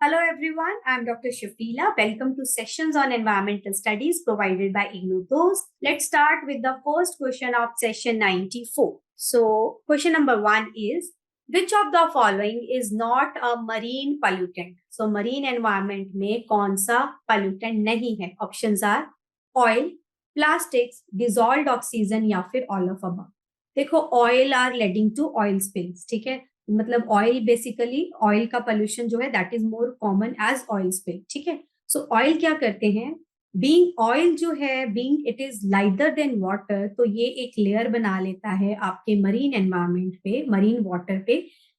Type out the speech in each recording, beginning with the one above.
Hello everyone, I'm Dr. Shafila. Welcome to Sessions on Environmental Studies provided by IGNOU Dost. Let's start with the first question of session 94. So, question number 1 is, which of the following is not a marine pollutant? So, marine environment में कौन सा pollutant नहीं है? Options are oil, plastics, dissolved oxygen या फिर all of above. देखो, oil are leading to oil spills, ठीक है? मतलब ऑयल बेसिकली ऑयल का पोल्यूशन जो है that is more common as oil spill, ठीक है. सो ऑयल क्या करते हैं, बीइंग ऑयल जो है, being it is lighter than water, तो ये एक लेयर बना लेता है आपके मरीन एनवायरमेंट पे, मरीन वाटर पे,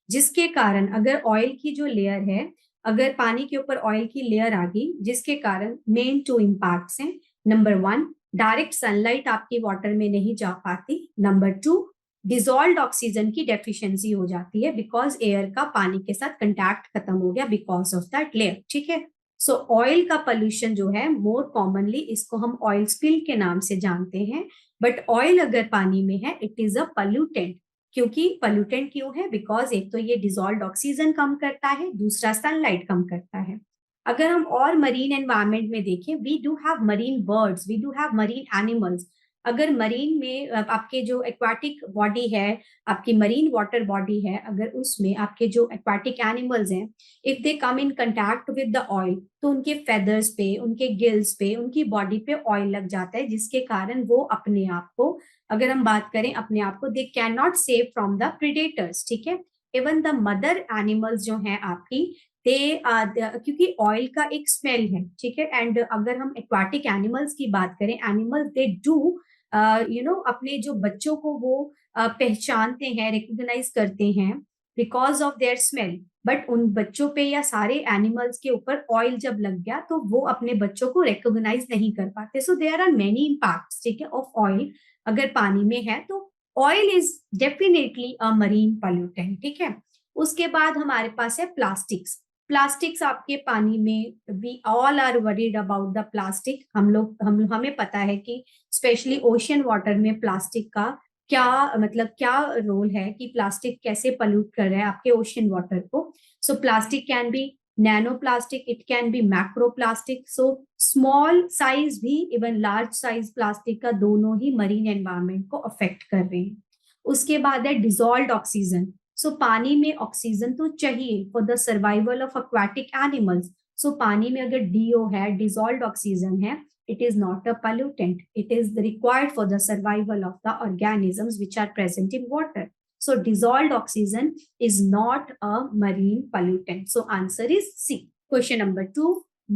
जिसके कारण अगर ऑयल की जो लेयर है, अगर पानी के ऊपर ऑयल की लेयर आ गई, जिसके कारण मेन टू इम्पैक्ट्स हैं. नंबर 1, डायरेक्ट सनलाइट आपकी वाटर में नहीं जा पाती. नंबर 2, डिजोल्व ऑक्सीजन की डेफिशिएंसी हो जाती है बिकॉज एयर का पानी के साथ कंटैक्ट खत्म हो गया बिकॉज ऑफ दैट लेयर, ठीक है. सो ऑयल का पोल्यूशन जो है मोर कॉमनली इसको हम ऑयल स्पिल के नाम से जानते हैं. बट ऑयल अगर पानी में है इट इज अ पोल्यूटेंट. क्योंकि पोल्यूटेंट क्यों है, बिकॉज एक तो ये डिजोल्व ऑक्सीजन कम करता है, दूसरा सनलाइट कम करता है. अगर हम और मरीन एनवायरमेंट में देखें, we do have marine birds, we do have marine animals. अगर मरीन में आपके जो एक्वाटिक बॉडी है, आपकी मरीन वाटर बॉडी है, अगर उसमें आपके जो एक्वाटिक एनिमल्स हैं, if they come in contact with the oil, तो उनके फेदर्स पे, उनके गिल्स पे, उनकी बॉडी पे ऑयल लग जाता है, जिसके कारण वो अपने आप को, अगर हम बात करें अपने आप को, they can not save from the predators, ठीक है. इवन द मदर एनिमल्स जो हैं आपकी, दे क्योंकि ऑयल का एक स्मेल है, ठीक है. एंड अगर हम एक्वाटिक एनिमल्स की बात करें, एनिमल्स दे डू अपने जो बच्चों को वो पहचानते हैं, रिकॉग्नाइज करते हैं because of their smell. But उन बच्चों पे या सारे एनिमल्स के ऊपर ऑयल जब लग गया तो वो अपने बच्चों को रिकॉग्नाइज नहीं कर पाते. So there are many impacts, ठीक है, ऑफ ऑयल अगर पानी में है तो. Oil is definitely a marine pollutant, ठीक है. उसके बाद हमारे पास है प्लास्टिक्स. प्लास्टिक्स आपके पानी में, we all are worried about the plastic. हमें पता है कि स्पेशली ओशियन वाटर में प्लास्टिक का क्या मतलब क्या रोल है, कि प्लास्टिक कैसे पल्यूट कर रहा है आपके ओशियन वाटर को. सो plastic can be nano plastic, it can B macro plastic. So small size भी, इवन लार्ज साइज प्लास्टिक का, दोनों ही मरीन एनवायरमेंट को अफेक्ट कर रहे हैं. उसके बाद है डिजोल्व ऑक्सीजन. सो पानी में ऑक्सीजन तो चाहिए for the survival of aquatic animals. So पानी में अगर डीओ है, डिजोल्व ऑक्सीजन है, it is not a pollutant. It is required for the survival of the organisms which are present in water. So dissolved oxygen is not a marine pollutant. So answer is C. Question number 2,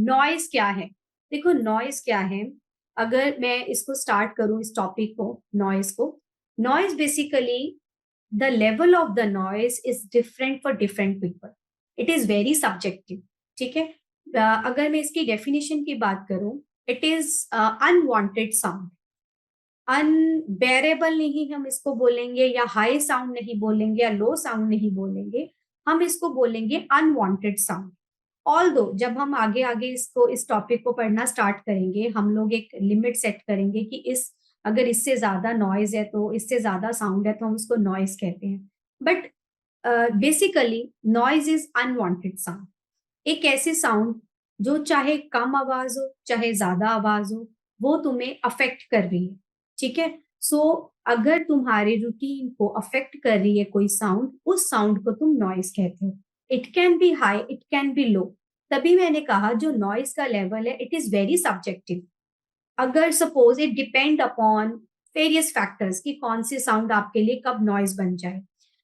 noise क्या है? देखो noise क्या है, अगर मैं इसको start करूं इस topic को, noise को, noise basically the level of the noise is different for different people. It is very subjective, ठीक है. अगर मैं इसकी definition की बात करूं, it is unwanted sound. Unbearable नहीं हम इसको बोलेंगे, या हाई साउंड नहीं बोलेंगे, या लो साउंड नहीं बोलेंगे, हम इसको बोलेंगे अनवांटेड साउंड. ऑल दो जब हम आगे आगे इसको, इस टॉपिक को पढ़ना स्टार्ट करेंगे, हम लोग एक लिमिट सेट करेंगे कि इस, अगर इससे ज्यादा नॉइज है, तो इससे ज्यादा साउंड है, तो हम उसको नॉइज कहते हैं. But basically noise is unwanted sound. एक ऐसे साउंड जो चाहे कम आवाज हो चाहे ज्यादा आवाज हो, वो तुम्हें अफेक्ट कर रही है, ठीक है. सो अगर तुम्हारे रूटीन को अफेक्ट कर रही है कोई साउंड, उस साउंड को तुम नॉइज कहते हो. It can be high, it can be low. तभी मैंने कहा जो नॉइज का लेवल है, इट इज वेरी सब्जेक्टिव. अगर suppose it depend upon various factors कि कौन सी साउंड आपके लिए कब नॉइज बन जाए.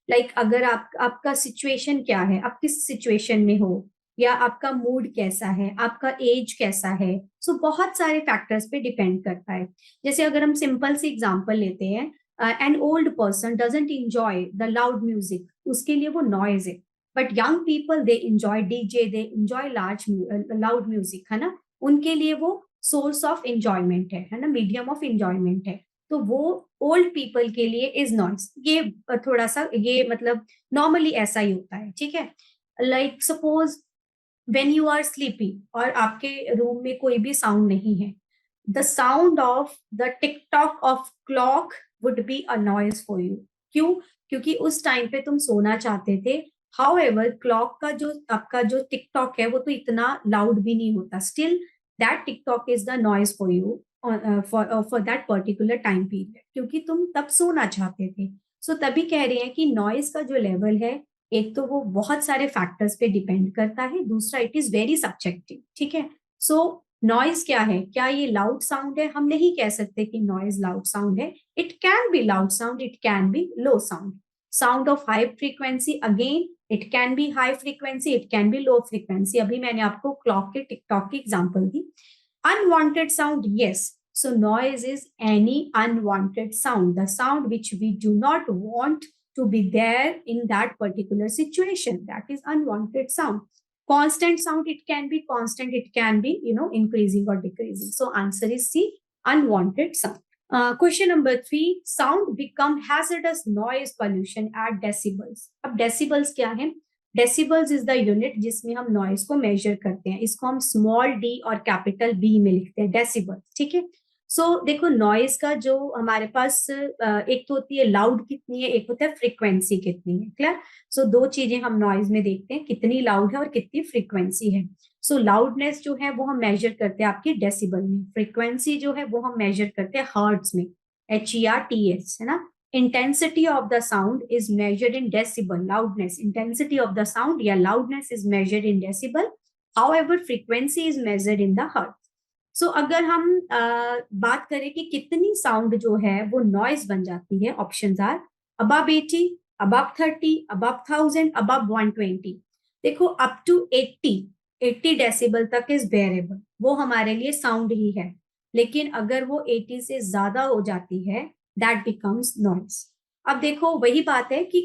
लाइक अगर आपका सिचुएशन क्या है, आप किस सिचुएशन में हो, या आपका मूड कैसा है, आपका एज कैसा है. सो बहुत सारे फैक्टर्स पे डिपेंड करता है. जैसे अगर हम सिंपल सी एग्जांपल लेते हैं, an old person doesn't enjoy the loud music, उसके लिए वो नॉइज है. But young people they enjoy DJ, they enjoy large loud music, है ना. उनके लिए वो सोर्स ऑफ इंजॉयमेंट है ना, मीडियम ऑफ इंजॉयमेंट है. तो वो ओल्ड पीपल के लिए इज नॉइज. ये थोड़ा सा, ये मतलब नॉर्मली ऐसा ही होता है, ठीक है. Like suppose when you are sleepy और आपके रूम में कोई भी साउंड नहीं है, the sound of the tick tock of clock would be a noise for you. क्यों? क्योंकि उस टाइम पे तुम सोना चाहते थे, हाउएवर क्लॉक का जो आपका जो टिक टॉक है वो तो इतना लाउड भी नहीं होता, still that tick tock is the noise for you for that particular time period, क्योंकि तुम तब सोना चाहते थे। सो तभी कह रहे हैं कि नॉइज का जो लेवल है, एक तो वो बहुत सारे फैक्टर्स पे डिपेंड करता है, दूसरा इट इज वेरी सब्जेक्टिव। ठीक है, सो नॉइज क्या है, क्या ये लाउड साउंड है? हम नहीं कह सकते कि नॉइज लाउड साउंड है। It can be loud sound, it can be low sound. Sound of high frequency, again it can be high frequency, it can be low frequency. अभी मैंने आपको क्लॉक के टिकटॉक की example the. Unwanted sound, yes, so noise is any unwanted sound, the sound which we do not want to be there in that particular situation, that is unwanted sound. Constant sound, it can be constant, it can be increasing or decreasing. So answer is C, unwanted sound. Question number 3, sound become hazardous noise pollution at decibels. अब decibels क्या है? Decibels is the unit जिसमें हम noise को major करते हैं, इसको हम स्मॉल डी और कैपिटल बी में लिखते हैं, डेसिबल्स। ठीक है, सो देखो नॉइज का जो हमारे पास एक तो होती है लाउड कितनी है, एक होता है फ्रीक्वेंसी कितनी है। क्लियर? सो दो चीजें हम नॉइज में देखते हैं, कितनी लाउड है और कितनी फ्रीक्वेंसी है। सो लाउडनेस जो है वो हम मेजर करते हैं आपके डेसिबल में, फ्रीक्वेंसी जो है वो हम मेजर करते हैं हर्ट्ज में, HERTZ, है ना। Intensity of the sound is measured in decibel. Loudness, intensity of the sound या loudness is measured in decibel. However, frequency is measured in the hertz. So अगर हम बात करें कि कितनी साउंड जो है वो नॉइज बन जाती है, options are above 80, above 30, above 1000, above 120. देखो अप टू 80 डेसिबल तक इज बेरेबल, वो हमारे लिए साउंड ही है। लेकिन अगर वो 80 से ज्यादा हो जाती है, दैट बिकम्स नॉइज। अब देखो वही बात है कि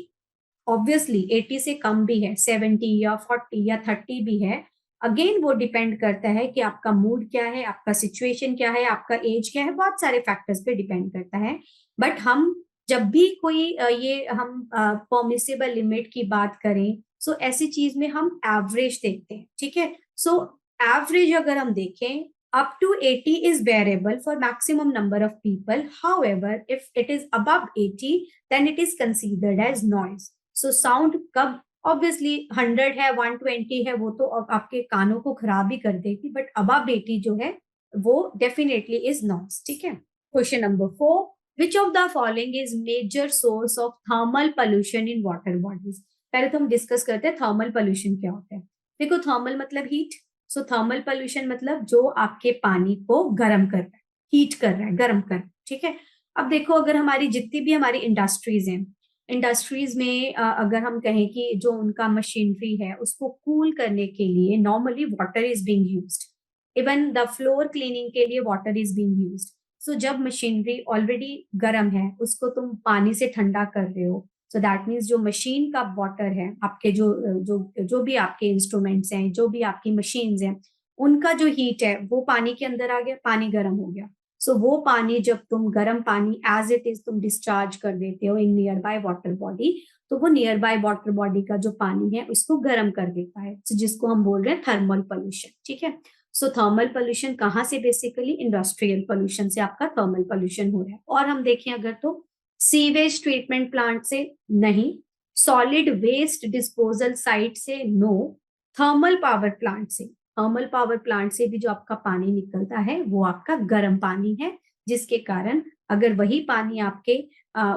ऑब्वियसली 80 से कम भी है, 70 या 40 या 30 भी है। अगेन वो डिपेंड करता है कि आपका मूड क्या है, आपका सिचुएशन क्या है, आपका एज क्या है, बहुत सारे फैक्टर्स पे डिपेंड करता है। बट हम जब भी कोई ये हम परमिसेबल लिमिट की बात करें, सो ऐसी चीज में हम एवरेज देखते हैं। ठीक है, सो एवरेज अगर हम देखें, up to 80 is bearable for maximum number of people. However, if it is above 80, then it is considered as noise. So sound कब obviously 100 है, 120 है, वो तो आपके कानों को खराब भी कर देगी, बट above 80 जो है वो definitely is noise. ठीक है। Question number 4, which of the following is major source of thermal pollution in water bodies? पहले तो हम डिस्कस करते हैं थर्मल पोल्यूशन क्या होता है। देखो थर्मल मतलब हीट, सो थर्मल पोल्यूशन मतलब जो आपके पानी को गर्म कर रहा है, हीट कर रहा है, गर्म कर रहा है। ठीक है, अब देखो अगर हमारी जितनी भी हमारी इंडस्ट्रीज हैं, इंडस्ट्रीज में अगर हम कहें कि जो उनका मशीनरी है उसको कूल करने के लिए normally water is being used, even the floor cleaning के लिए वाटर इज बीइंग यूज्ड। सो जब मशीनरी ऑलरेडी गर्म है उसको तुम पानी से ठंडा कर रहे हो, सो दैट मीन्स जो मशीन का वाटर है, आपके जो जो जो भी आपके इंस्ट्रूमेंट्स हैं, जो भी आपकी मशीन्स हैं, उनका जो हीट है वो पानी के अंदर आ गया, पानी गर्म हो गया। सो वो पानी जब तुम गर्म पानी एज इट इज तुम डिस्चार्ज कर देते हो in near by water body, तो वो नियर बाय वाटर बॉडी का जो पानी है उसको गर्म कर देता है, जिसको हम बोल रहे हैं थर्मल पोल्यूशन। ठीक है, सो थर्मल पोल्यूशन कहाँ से? बेसिकली इंडस्ट्रियल पोल्यूशन से आपका थर्मल पोल्यूशन हो रहा है। और हम देखें अगर तो सीवेज ट्रीटमेंट प्लांट से नहीं, सॉलिड वेस्ट डिस्पोजल साइट से नो, थर्मल पावर प्लांट से, थर्मल पावर प्लांट से भी जो आपका पानी निकलता है वो आपका गर्म पानी है, जिसके कारण अगर वही पानी आपके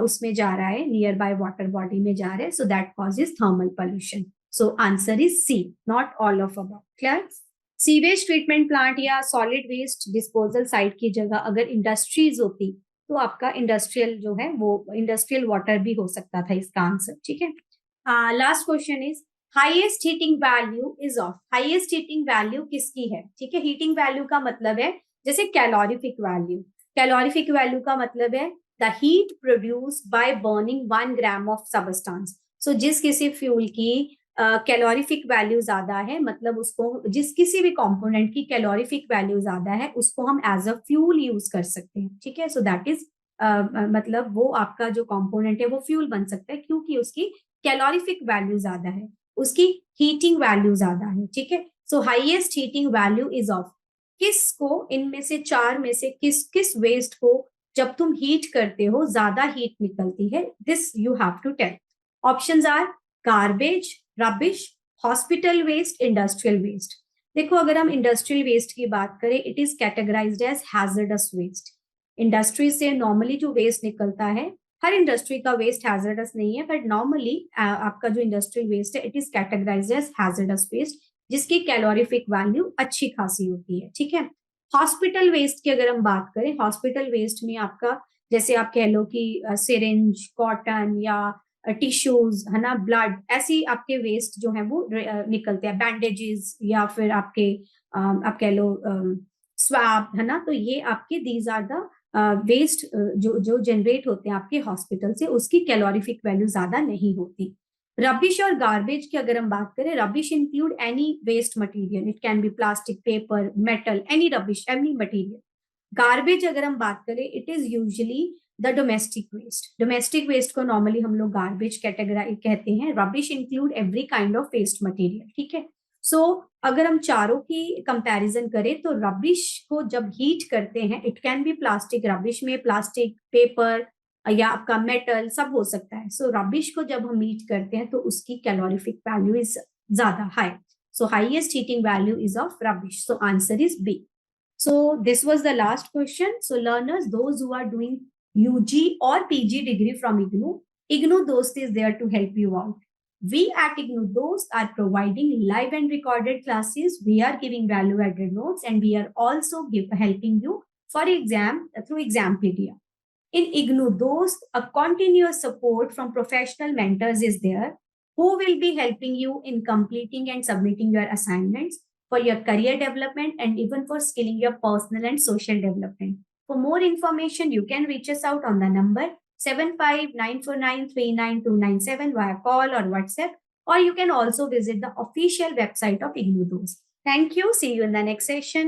उसमें जा रहा है, नियर बाय वाटर बॉडी में जा रहा है, so that causes thermal pollution. So answer is C, not all of above. Clear? Sewage treatment plant या सॉलिड वेस्ट डिस्पोजल साइट की जगह अगर इंडस्ट्रीज होती तो आपका इंडस्ट्रियल जो है वो इंडस्ट्रियल वाटर भी हो सकता था इसका आंसर। ठीक है, last question is highest heating value is of. Highest heating value किसकी है? ठीक है, हीटिंग वैल्यू का मतलब है जैसे कैलोरीफिक वैल्यू, कैलोरीफिक वैल्यू का मतलब है the heat produced by burning 1 gram of substance. So जिस किसी फ्यूल की कैलोरीफिक वैल्यू ज्यादा है, मतलब उसको जिस किसी भी कंपोनेंट की कैलोरीफिक वैल्यू ज्यादा है उसको हम एज अ फ्यूल यूज कर सकते हैं। ठीक है, सो दैट इज मतलब वो आपका जो कंपोनेंट है वो फ्यूल बन सकता है क्योंकि उसकी कैलोरीफिक वैल्यू ज्यादा है, उसकी हीटिंग वैल्यू ज्यादा है। ठीक है, सो highest heating value is of, किसको इनमें से चार में से किस किस वेस्ट को जब तुम हीट करते हो ज्यादा हीट निकलती है, this you have to tell. Options are garbage, rubbish, hospital waste, industrial waste. देखो अगर हम इंडस्ट्रियल वेस्ट की बात करें, it is categorized as hazardous waste. Industry से नॉर्मली जो वेस्ट निकलता है, हर इंडस्ट्री का वेस्ट हैजर्डस नहीं है, बट नॉर्मली आपका जो इंडस्ट्रियल वेस्ट है it is categorized as hazardous waste, जिसकी कैलोरीफिक वैल्यू अच्छी खासी होती है, ठीक है। हॉस्पिटल वेस्ट की अगर हम बात करें, हॉस्पिटल वेस्ट में आपका जैसे आप कह लो कि सिरिंज, कॉटन या टिश्यूज है ना, ब्लड, ऐसी आपके वेस्ट जो है वो निकलते हैं, बैंडेजेस या फिर आपके आप कह लो स्वैब है ना, तो ये आपके दीज आर द वेस्ट जो जो जनरेट होते हैं आपके हॉस्पिटल से, उसकी कैलोरीफिक वैल्यू ज्यादा नहीं होती। रबिश और गार्बेज की अगर हम बात करें, rubbish include any waste material, it can be plastic, paper, metal, any rubbish, any material. Garbage अगर हम बात करें, it is usually the domestic waste. Domestic waste को नॉर्मली हम लोग गार्बेज कैटेगराइज कहते हैं। Rubbish include every kind of waste material, ठीक है। सो अगर हम चारों की कंपैरिजन करें तो रबिश को जब हीट करते हैं, it can be plastic, rubbish में प्लास्टिक, पेपर या आपका मेटल सब हो सकता है। सो रबिश को जब हम हीट करते हैं तो उसकी कैलोरीफिक वैल्यू इज ज्यादा high. So highest heating value is of rubbish, so answer is B. So this was the last question. So learners, those who are doing UG or PG degree from IGNOU Dost is there to help you out. We at IGNOU Dost are providing live and recorded classes. We are giving value added notes, and we are also helping you for exam through Exampedia. In IGNOU Dost, a continuous support from professional mentors is there who will be helping you in completing and submitting your assignments for your career development and even for skilling your personal and social development. For more information, you can reach us out on the number 7594939297 via call or WhatsApp, or you can also visit the official website of IGNOU Dost. Thank you. See you in the next session.